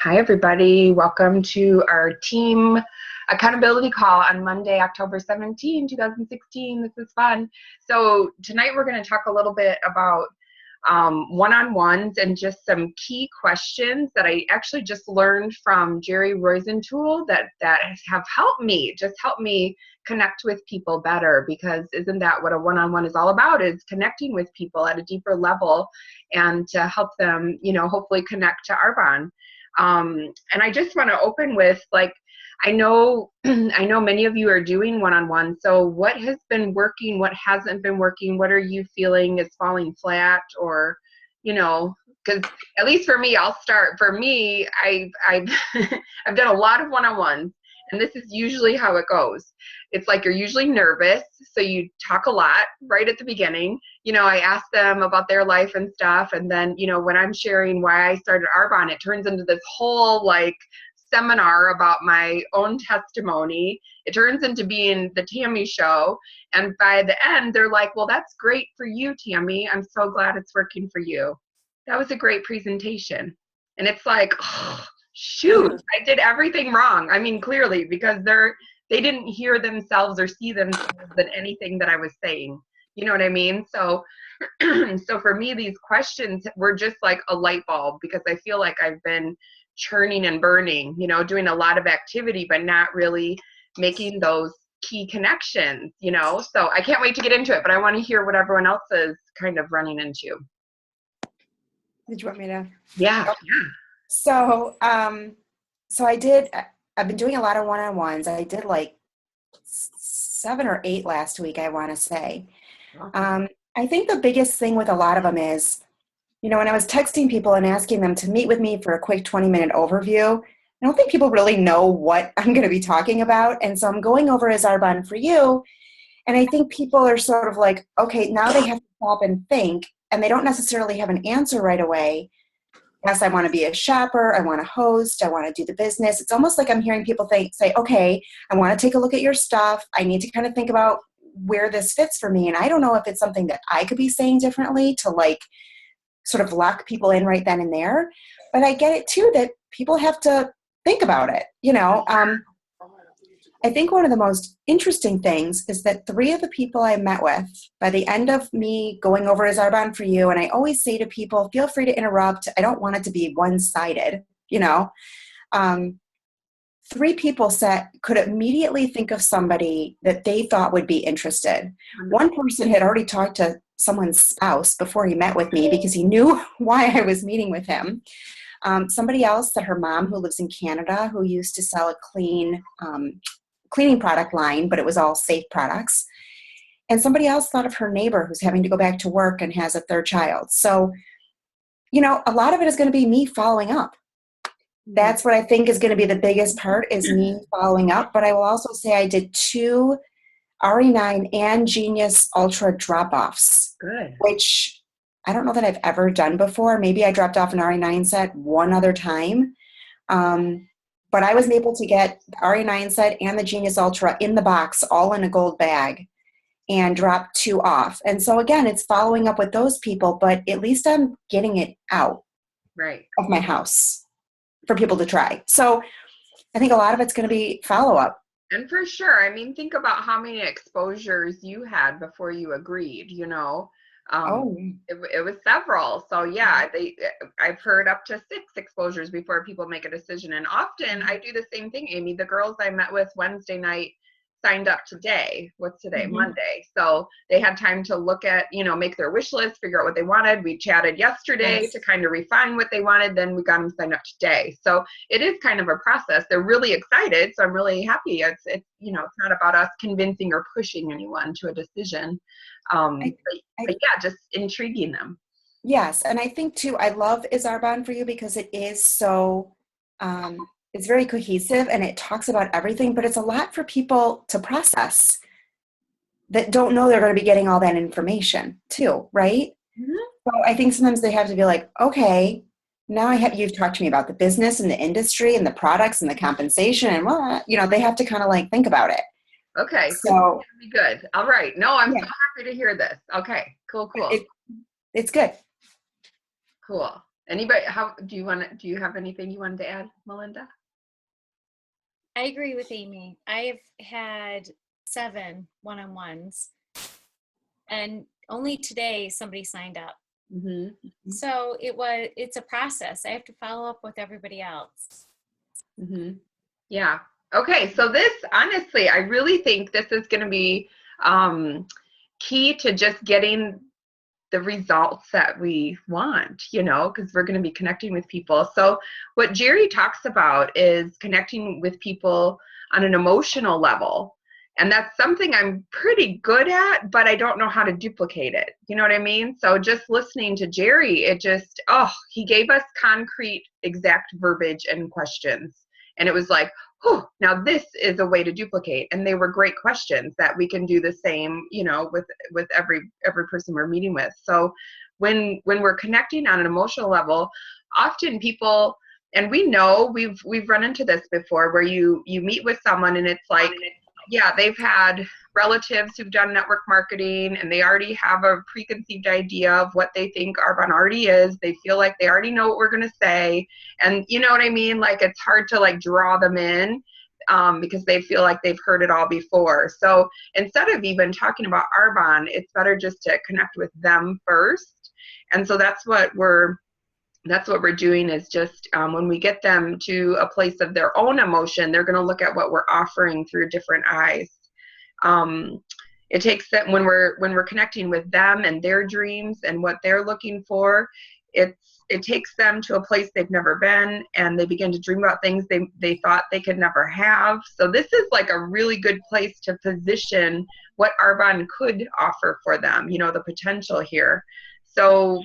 Hi, everybody. Welcome to our team accountability call on Monday, October 17, 2016. This is fun. So tonight we're going to talk a little bit about one-on-ones and just some key questions that I actually just learned from Jerry Rosenthal that have helped me connect with people better, because isn't that what a one-on-one is all about, is connecting with people at a deeper level and to help them, hopefully connect to our bond. And I just want to open with, I know many of you are doing one-on-one. So what has been working? What hasn't been working? What are you feeling is falling flat? Or, because at least for me, I'll start. For me, I've I've done a lot of one-on-ones, and this is usually how it goes. It's like you're usually nervous, so you talk a lot right at the beginning. I ask them about their life and stuff, and then, when I'm sharing why I started Arbonne, it turns into this whole seminar about my own testimony. It turns into being the Tammy show, and by the end, they're like, "Well, that's great for you, Tammy. I'm so glad it's working for you. That was a great presentation." And it's like, oh, shoot, I did everything wrong. I mean, clearly, because they didn't hear themselves or see themselves in anything that I was saying. You know what I mean? So, so for me, these questions were just like a light bulb, because I feel like I've been churning and burning, doing a lot of activity, but not really making those key connections, So I can't wait to get into it, but I want to hear what everyone else is kind of running into. Did you want me to? Yeah. So I've been doing a lot of one-on-ones. I did 7 or 8 last week, I want to say. I think the biggest thing with a lot of them is, when I was texting people and asking them to meet with me for a quick 20-minute overview, I don't think people really know what I'm going to be talking about. And so I'm going over as Arbonne for you. And I think people are sort of like, okay, now they have to stop and think, and they don't necessarily have an answer right away. Yes, I want to be a shopper. I want to host. I want to do the business. It's almost like I'm hearing people say, okay, I want to take a look at your stuff. I need to kind of think about where this fits for me. And I don't know if it's something that I could be saying differently to sort of lock people in right then and there. But I get it too, that people have to think about it. I think one of the most interesting things is that 3 of the people I met with, by the end of me going over as Arbonne for you, and I always say to people, feel free to interrupt. I don't want it to be one-sided, 3 people could immediately think of somebody that they thought would be interested. One person had already talked to someone's spouse before he met with me because he knew why I was meeting with him. Somebody else said her mom, who lives in Canada, who used to sell a cleaning product line, but it was all safe products. And somebody else thought of her neighbor who's having to go back to work and has a 3rd child. So, a lot of it is going to be me following up. That's what I think is going to be the biggest part, is me following up. But I will also say I did 2 RE9 and Genius Ultra drop-offs. Good. Which I don't know that I've ever done before. Maybe I dropped off an RE9 set one other time. But I was able to get the RE9 set and the Genius Ultra in the box, all in a gold bag, and drop 2 off. And so again, it's following up with those people, but at least I'm getting it out of my house for people to try. So I think a lot of it's going to be follow-up. And for sure, I mean, think about how many exposures you had before you agreed, It was several. So yeah, I've heard up to 6 exposures before people make a decision. And often I do the same thing, Amy. The girls I met with Wednesday night signed up today. What's today? Mm-hmm. Monday. So they had time to look at, make their wish list, figure out what they wanted. We chatted yesterday to kind of refine what they wanted. Then we got them signed up today. So it is kind of a process. They're really excited. So I'm really happy. It's not about us convincing or pushing anyone to a decision. But yeah, just intriguing them. Yes. And I think too, I love Is Arbonne for You because it is so, it's very cohesive and it talks about everything, but it's a lot for people to process that don't know they're going to be getting all that information too, right? Mm-hmm. So I think sometimes they have to be like, okay, now you've talked to me about the business and the industry and the products and the compensation and they have to kind of think about it. Okay, so be good. All right. No, I'm so happy to hear this. Okay, cool. It's good. Cool. Anybody, do you have anything you wanted to add, Melinda? I agree with Amy. I've had 7 one-on-ones, and only today somebody signed up. Mm-hmm. So it's a process. I have to follow up with everybody else. Mm-hmm. Yeah. Okay. So this, honestly, I really think this is going to be key to just getting the results that we want, because we're going to be connecting with people. So what Jerry talks about is connecting with people on an emotional level. And that's something I'm pretty good at, but I don't know how to duplicate it. You know what I mean? So just listening to Jerry, he gave us concrete, exact verbiage and questions. And it was like, oh, now this is a way to duplicate. And they were great questions that we can do the same, with every person we're meeting with. So when we're connecting on an emotional level, often people, and we know we've run into this before, where you meet with someone and it's like, yeah, they've had relatives who've done network marketing and they already have a preconceived idea of what they think Arbonne already is. They feel like they already know what we're going to say. And you know what I mean? Like, it's hard to like draw them in because they feel like they've heard it all before. So instead of even talking about Arbonne, it's better just to connect with them first. And so that's what we're doing, is just when we get them to a place of their own emotion, they're going to look at what we're offering through different eyes. It takes that when we're connecting with them and their dreams and what they're looking for, it takes them to a place they've never been, and they begin to dream about things they thought they could never have. So this is like a really good place to position what Arbonne could offer for them, the potential here. So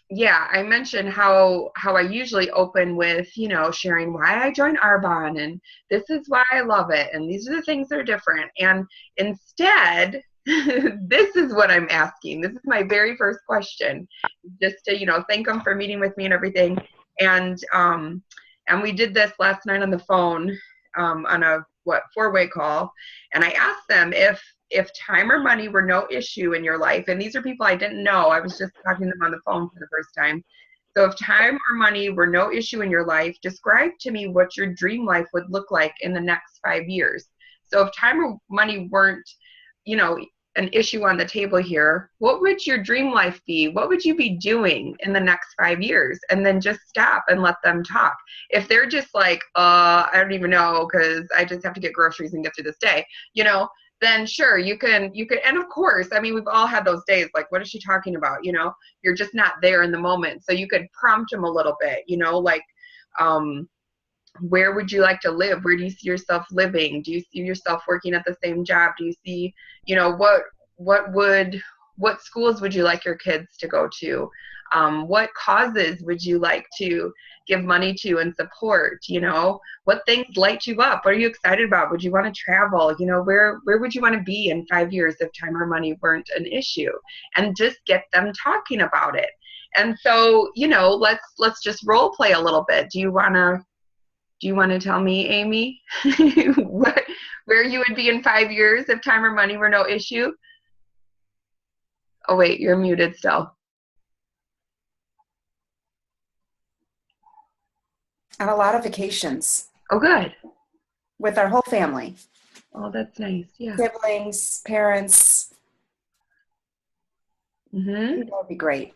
yeah, I mentioned how I usually open with, sharing why I joined Arbonne, and this is why I love it, and these are the things that are different. And instead, this is what I'm asking. This is my very first question, just to, thank them for meeting with me and everything. And we did this last night on the phone on a 4-way call, and I asked them if time or money were no issue in your life, and these are people I didn't know, I was just talking to them on the phone for the first time. So if time or money were no issue in your life, describe to me what your dream life would look like in the next 5 years. So if time or money weren't, an issue on the table here, what would your dream life be? What would you be doing in the next 5 years? And then just stop and let them talk. If they're just like, I don't even know, because I just have to get groceries and get through this day, then sure, you can, and of course, I mean, we've all had those days, like, what is she talking about? You're just not there in the moment. So you could prompt them a little bit, like, where would you like to live? Where do you see yourself living? Do you see yourself working at the same job? Do you see, what schools would you like your kids to go to? What causes would you like to give money to and support? What things light you up? What are you excited about? Would you want to travel? Where would you want to be in 5 years if time or money weren't an issue? And just get them talking about it. And so, let's just role play a little bit. Do you want to tell me, Amy, where you would be in 5 years if time or money were no issue? Oh, wait, you're muted still. On a lot of vacations. Oh, good. With our whole family. Oh, that's nice. Yeah. Siblings, parents. Mm-hmm. That would be great.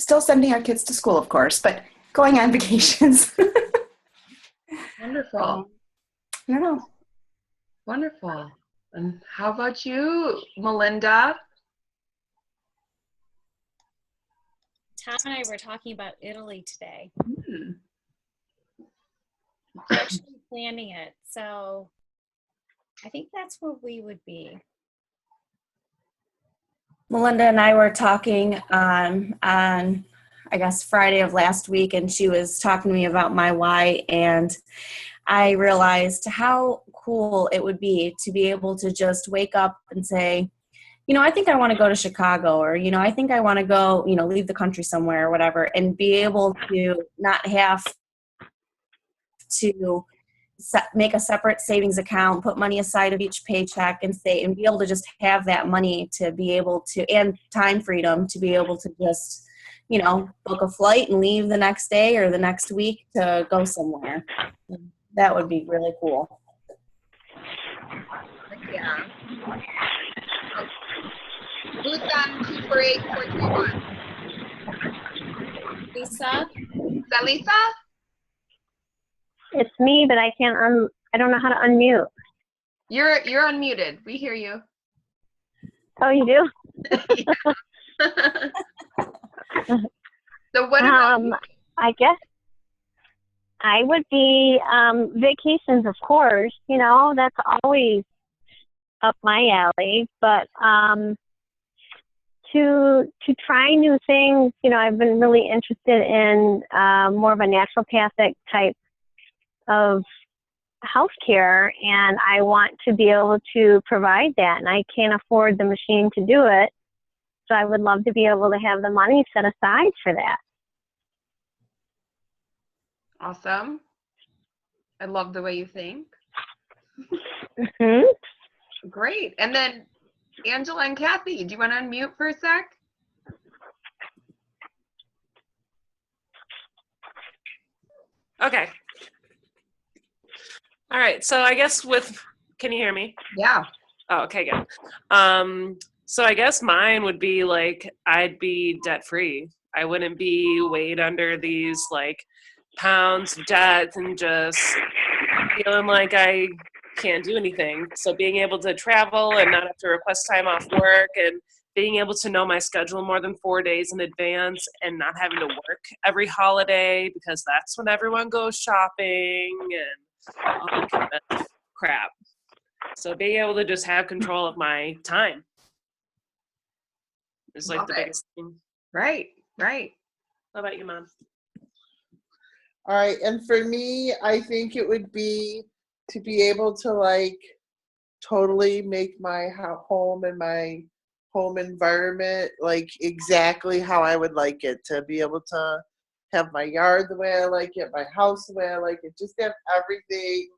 Still sending our kids to school, of course, but going on vacations. Wonderful. I don't know. Wonderful. And how about you, Melinda? Tom and I were talking about Italy today. Hmm. We're actually planning it, so I think that's where we would be. Melinda and I were talking on I guess Friday of last week, and she was talking to me about my why, and I realized how cool it would be to be able to just wake up and say, I think I want to go to Chicago, or, I think I want to go, leave the country somewhere or whatever, and be able to not have to make a separate savings account, put money aside of each paycheck, and be able to just have that money to be able to, and time freedom to be able to just book a flight and leave the next day or the next week to go somewhere. That would be really cool. Yeah. Who's on 248431? Lisa? Is that Lisa? It's me, but I can't I don't know how to unmute. You're unmuted. We hear you. Oh, you do? So what about you? I guess I would be vacations, of course. That's always up my alley. But to try new things, I've been really interested in more of a naturopathic type of healthcare, and I want to be able to provide that, and I can't afford the machine to do it. So I would love to be able to have the money set aside for that. Awesome. I love the way you think. Mm-hmm. Great. And then Angela and Kathy, do you want to unmute for a sec? Okay. All right. So I guess can you hear me? Yeah. Oh, okay, good. So I guess mine would be I'd be debt free. I wouldn't be weighed under these pounds of debt and just feeling like I can't do anything. So being able to travel and not have to request time off work, and being able to know my schedule more than 4 days in advance, and not having to work every holiday because that's when everyone goes shopping and all that kind of crap. So being able to just have control of my time is the biggest thing. Right. How about you, Mom? All right, and for me, I think it would be to be able to totally make my home and my home environment exactly how I would like it, to be able to have my yard the way I like it, my house the way I like it, just have everything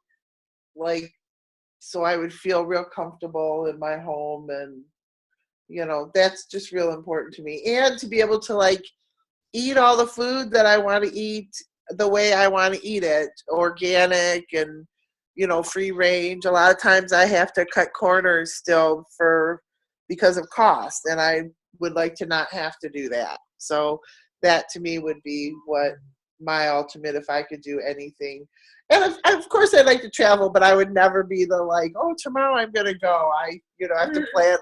so I would feel real comfortable in my home, and that's just real important to me. And to be able to eat all the food that I want to eat the way I want to eat it, organic and free range. A lot of times I have to cut corners still because of cost, and I would like to not have to do that. So that to me would be what my ultimate, if I could do anything. And of course I'd like to travel, but I would never be the oh, tomorrow I'm gonna go. I have to plan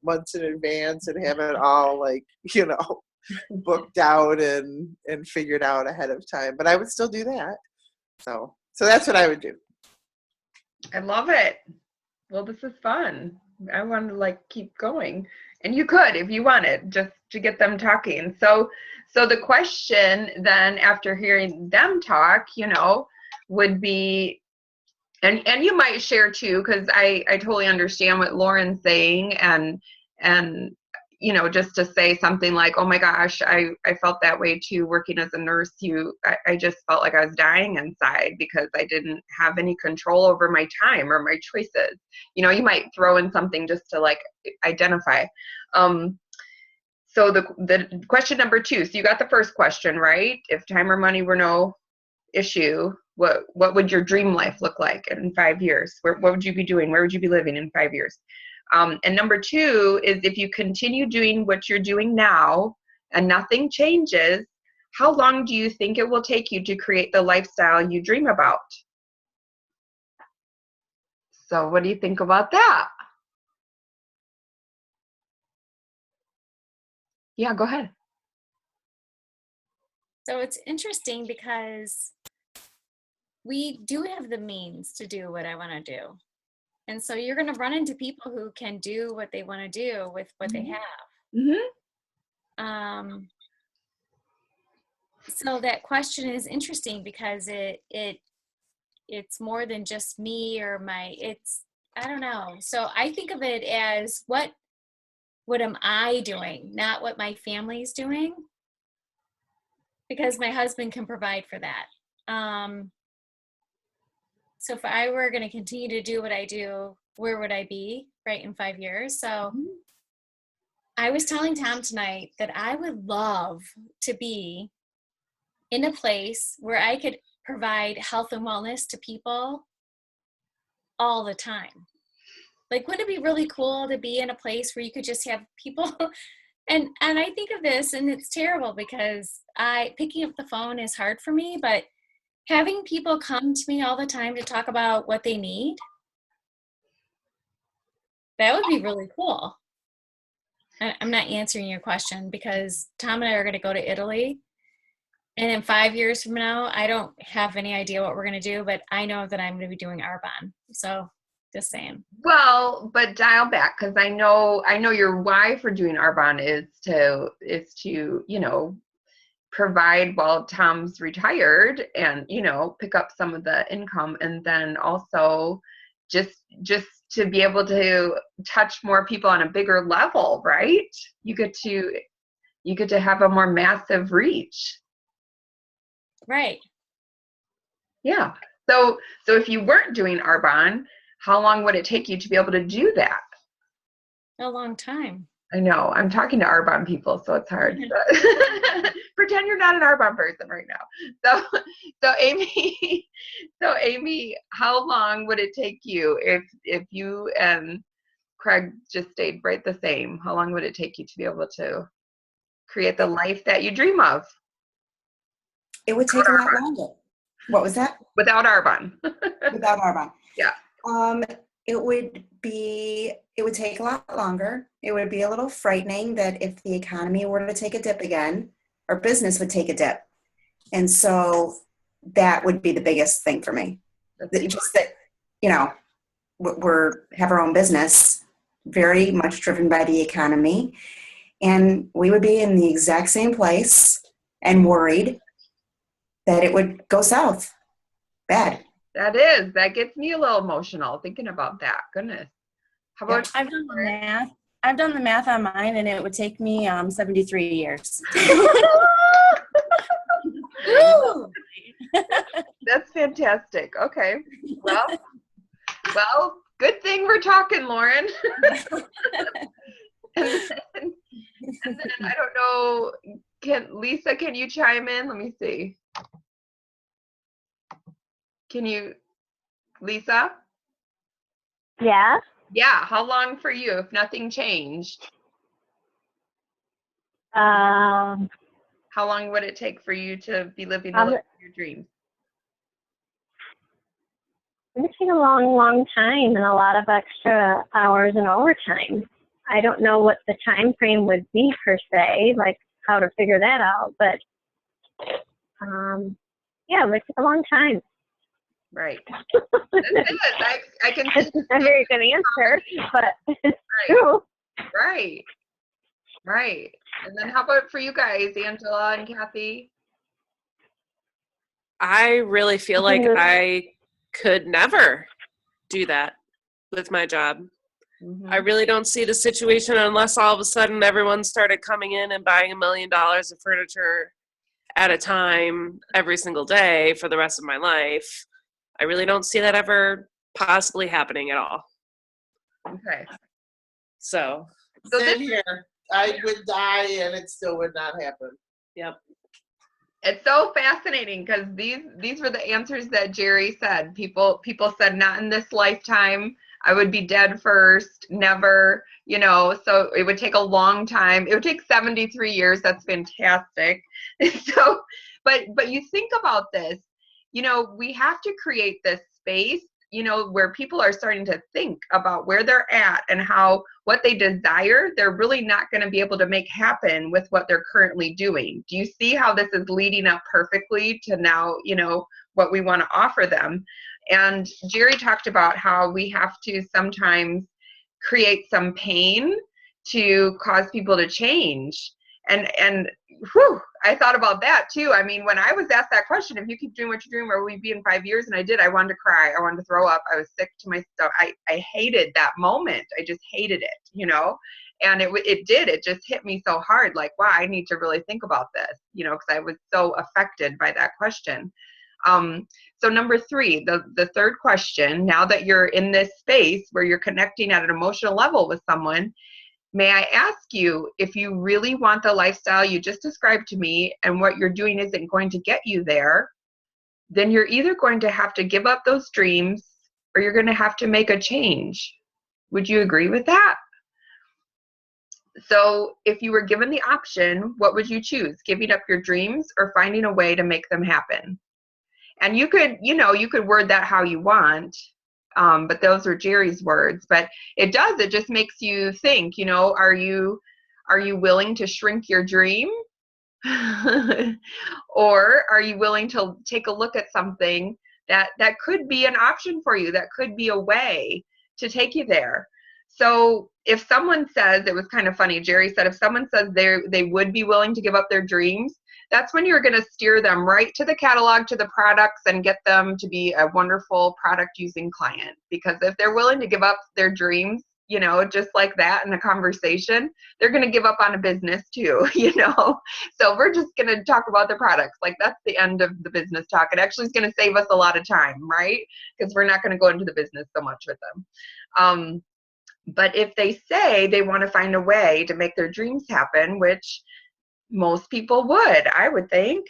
months in advance and have it all booked out and figured out ahead of time. But I would still do that. So that's what I would do. I love it. Well, this is fun. I want to keep going. And you could if you wanted, just to get them talking. So the question then, after hearing them talk, would be, and you might share too, because I totally understand what Lauren's saying, and just to say something like, oh my gosh, I felt that way too working as a nurse. I just felt like I was dying inside because I didn't have any control over my time or my choices. You might throw in something just to identify. So the question number 2, so you got the first question, right? If time or money were no issue, what would your dream life look like in 5 years? What would you be doing? Where would you be living in 5 years? And number 2 is, if you continue doing what you're doing now and nothing changes, how long do you think it will take you to create the lifestyle you dream about? So what do you think about that? Yeah, go ahead. So it's interesting because we do have the means to do what I want to do. And so you're going to run into people who can do what they want to do with what they have. Mm-hmm. So that question is interesting because it's more than just me or I don't know. So I think of it as what am I doing, not what my family's doing, because my husband can provide for that. So if I were going to continue to do what I do, where would I be, right, in 5 years? So I was telling Tom tonight that I would love to be in a place where I could provide health and wellness to people all the time. Like, wouldn't it be really cool to be in a place where you could just have people? And I think of this, and it's terrible because picking up the phone is hard for me, but having people come to me all the time to talk about what they need, that would be really cool. I'm not answering your question because Tom and I are going to go to Italy. And in 5 years from now, I don't have any idea what we're going to do, but I know that I'm going to be doing Arbonne. So just saying. Well, but dial back, because I know your why for doing Arbonne is to provide while Tom's retired and pick up some of the income, and then also just to be able to touch more people on a bigger level, right? You get to have a more massive reach. Right. Yeah. So if you weren't doing Arbonne, how long would it take you to be able to do that? A long time. I know. I'm talking to Arbonne people, so it's hard. Pretend you're not an Arbonne person right now. So Amy, how long would it take you if you and Craig just stayed right the same? How long would it take you to be able to create the life that you dream of? It would take a lot longer. What was that? Without Arbonne. Without Arbonne. Yeah. It would take a lot longer. It would be a little frightening that if the economy were to take a dip again, our business would take a dip. And so that would be the biggest thing for me. Just that, we're have our own business, very much driven by the economy. And we would be in the exact same place and worried that it would go south. Bad. That gets me a little emotional thinking about that. Goodness. How about I've done the math. I've done the math on mine, and it would take me 73 years. That's fantastic. Okay. Well, good thing we're talking, Lauren. and then I don't know, Lisa, can you chime in? Let me see. Can you, Lisa? Yeah. Yeah, how long for you if nothing changed? Um, How long would it take for you to be living the life of your dreams? it would take a long, long time and a lot of extra hours and overtime. I don't know what the time frame would be per se, like how to figure that out, but yeah, it would take a long time. Right. That's it. I can see. It's not a very good answer, but it's true. Right. Right. And then how about for you guys, Angela and Kathy? I really feel like I could never do that with my job. Mm-hmm. I really don't see the situation unless all of a sudden everyone started coming in and buying $1 million of furniture at a time every single day for the rest of my life. I really don't see that ever possibly happening at all. Okay. So Same here. I would die and it still would not happen. Yep. It's so fascinating because these were the answers that Jerry said. People said not in this lifetime. I would be dead first, never, so it would take a long time. It would take 73 years. That's fantastic. So, but you think about this, we have to create this space, where people are starting to think about where they're at and what they desire, they're really not going to be able to make happen with what they're currently doing. Do you see how this is leading up perfectly to now, what we want to offer them? And Jerry talked about how we have to sometimes create some pain to cause people to change. And whew, I thought about that too. I mean, when I was asked that question, if you keep doing what you're doing, where will we be in 5 years? And I did. I wanted to cry. I wanted to throw up. I was sick to my stomach. I hated that moment. I just hated it, And it did. It just hit me so hard. Like, wow, I need to really think about this, because I was so affected by that question. So number 3, the third question, now that you're in this space where you're connecting at an emotional level with someone, May I ask you, if you really want the lifestyle you just described to me and what you're doing isn't going to get you there, then you're either going to have to give up those dreams or you're going to have to make a change. Would you agree with that? So if you were given the option, what would you choose? Giving up your dreams or finding a way to make them happen? And you could, you could word that how you want, but those are Jerry's words. But it just makes you think, are you willing to shrink your dream? Or are you willing to take a look at something that could be an option for you, that could be a way to take you there? So if someone says, it was kind of funny, Jerry said, if someone says they would be willing to give up their dreams, that's when you're going to steer them right to the catalog, to the products, and get them to be a wonderful product using client. Because if they're willing to give up their dreams, just like that in a conversation, they're going to give up on a business too, So we're just going to talk about the products. Like, that's the end of the business talk. It actually is going to save us a lot of time, right? Because we're not going to go into the business so much with them. But if they say they want to find a way to make their dreams happen, which most people would, I would think,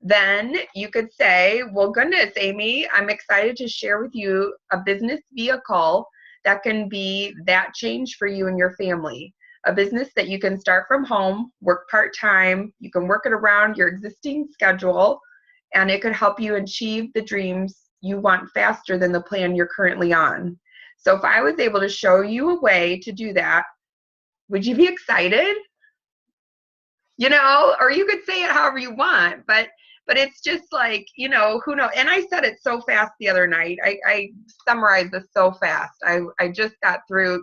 then you could say, well, goodness, Amy, I'm excited to share with you a business vehicle that can be that change for you and your family. A business that you can start from home, work part-time, you can work it around your existing schedule, and it could help you achieve the dreams you want faster than the plan you're currently on. So if I was able to show you a way to do that, would you be excited? Or you could say it however you want, but it's just like, who knows? And I said it so fast the other night. I summarized this so fast. I just got through,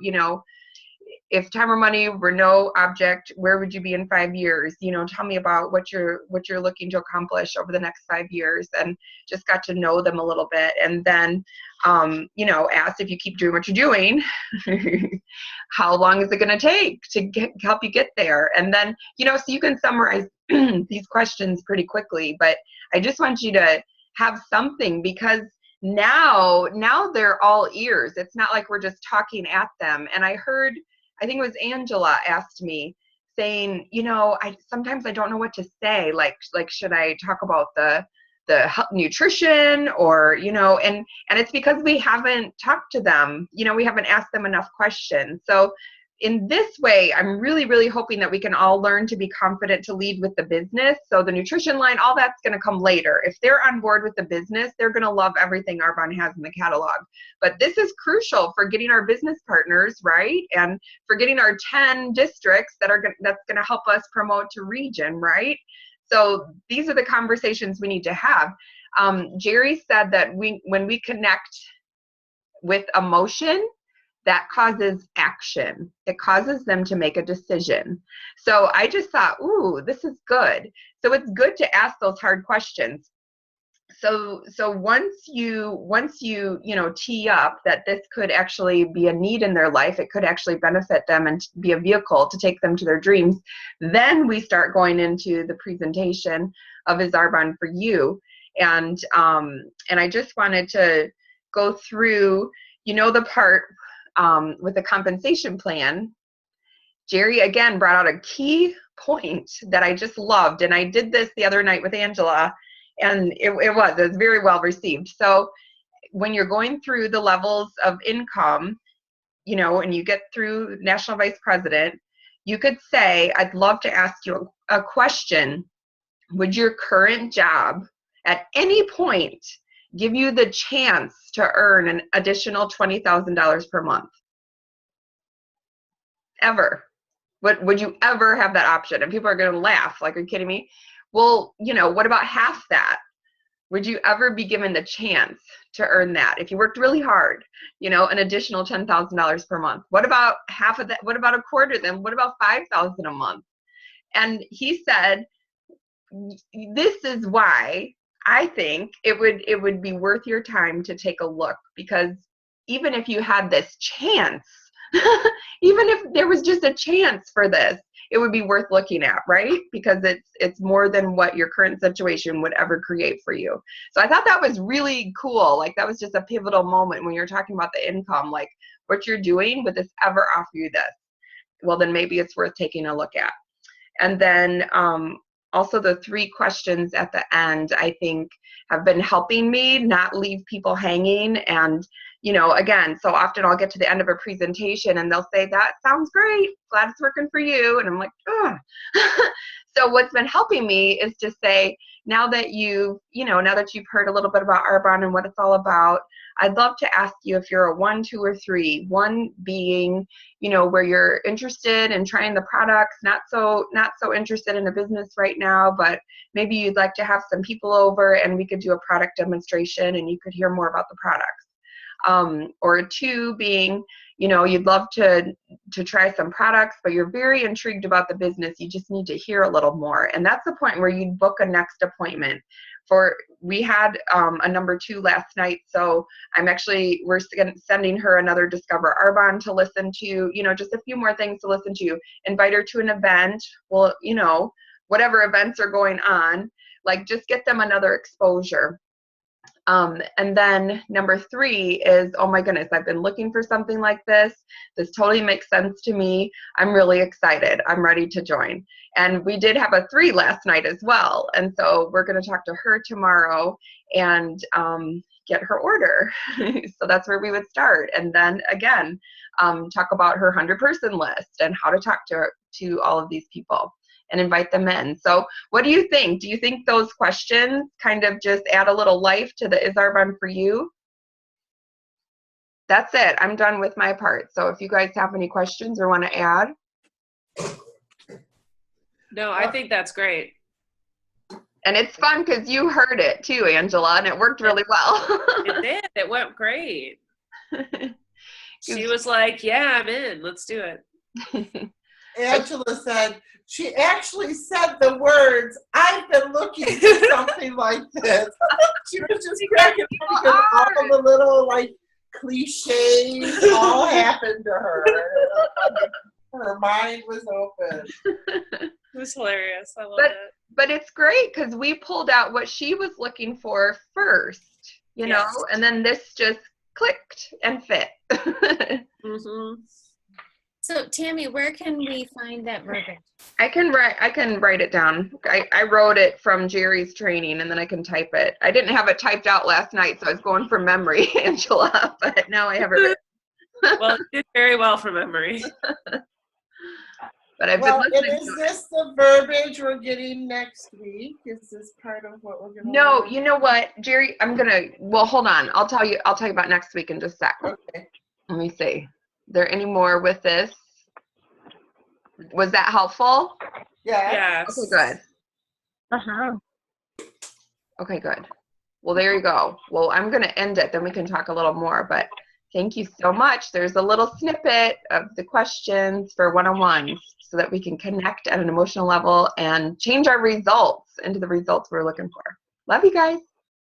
if time or money were no object, where would you be in 5 years? Tell me about what you're looking to accomplish over the next 5 years, and just got to know them a little bit. And then, asked, if you keep doing what you're doing, how long is it going to take to help you get there? And then, so you can summarize these questions pretty quickly, but I just want you to have something, because now they're all ears. It's not like we're just talking at them. And I think it was Angela asked me, saying, sometimes I don't know what to say. Like should I talk about the nutrition, or, and it's because we haven't talked to them. We haven't asked them enough questions. So in this way, I'm really, really hoping that we can all learn to be confident to lead with the business. So the nutrition line, all that's going to come later. If they're on board with the business, they're going to love everything Arbonne has in the catalog. But this is crucial for getting our business partners, right? And for getting our 10 districts that's going to help us promote to region, right? So these are the conversations we need to have. Jerry said that when we connect with emotion, that causes action. It causes them to make a decision. So I just thought, ooh, this is good. So it's good to ask those hard questions. So once you tee up that this could actually be a need in their life, it could actually benefit them and be a vehicle to take them to their dreams, then we start going into the presentation of Is Arbonne for You. And I just wanted to go through, the part with the compensation plan. Jerry again brought out a key point that I just loved, and I did this the other night with Angela, and it was very well received. So when you're going through the levels of income, and you get through national vice president, you could say, I'd love to ask you a question. Would your current job at any point give you the chance to earn an additional $20,000 per month? Ever? Would you ever have that option? And people are going to laugh, like, are you kidding me? Well, what about half that? Would you ever be given the chance to earn that if you worked really hard, an additional $10,000 per month? What about half of that? What about a quarter then? What about $5,000 a month? And he said, this is why I think it would be worth your time to take a look, because even if you had this chance, even if there was just a chance for this, it would be worth looking at, right? Because it's more than what your current situation would ever create for you. So I thought that was really cool. Like, that was just a pivotal moment when you're talking about the income, like, what you're doing, would this ever offer you this? well, then maybe it's worth taking a look at. And then also the 3 questions at the end, I think, have been helping me not leave people hanging. And, you know, again, so often I'll get to the end of a presentation and they'll say, that sounds great, glad it's working for you. And I'm like, ugh. So what's been helping me is to say, now that you've heard a little bit about Arbonne and what it's all about, I'd love to ask you if you're a 1, 2, or 3. 1 being, you know, where you're interested in trying the products, not so interested in a business right now, but maybe you'd like to have some people over and we could do a product demonstration and you could hear more about the products. Or 2 being, you know, you'd love to try some products, but you're very intrigued about the business. You just need to hear a little more. And that's the point where you'd book a next appointment. We had a number 2 last night, so we're sending her another Discover Arbonne to listen to, you know, just a few more things to listen to. Invite her to an event. Well, you know, whatever events are going on, like just get them another exposure. And then number 3 is, oh my goodness, I've been looking for something like this. This totally makes sense to me. I'm really excited. I'm ready to join. And we did have a 3 last night as well. And so we're going to talk to her tomorrow and get her order. So that's where we would start. And then again, talk about her 100-person list and how to talk to all of these people and invite them in. So what do you think? Do you think those questions kind of just add a little life to the Is Arbonne for you? That's it. I'm done with my part. So if you guys have any questions or want to add. No, I think that's great. And it's fun because you heard it too, Angela, and it worked really well. It did. It went great. She was like, yeah, I'm in. Let's do it. Angela said, she actually said the words, I've been looking for something like this. She was just cracking up because all the little like cliches all happened to her. Her mind was open. It was hilarious. I love it. But it's great because we pulled out what she was looking for first, you know, and then this just clicked and fit. Mm-hmm. So Tammy, where can we find that verbiage? I can write it down. I wrote it from Jerry's training and then I can type it. I didn't have it typed out last night, so I was going from memory, Angela, but now I have it written. Well, you did very well from memory. But I've been listening is this the verbiage we're getting next week? Is this part of what we're gonna No, learn? you know what, Jerry, hold on. I'll tell you about next week in just a sec. Okay. Let me see. There any more with this? Was that helpful? Yeah. Yes. Okay, good. Uh-huh. Okay, good. Well, there you go. Well, I'm going to end it, then we can talk a little more, but thank you so much. There's a little snippet of the questions for one-on-ones so that we can connect at an emotional level and change our results into the results we're looking for. Love you guys.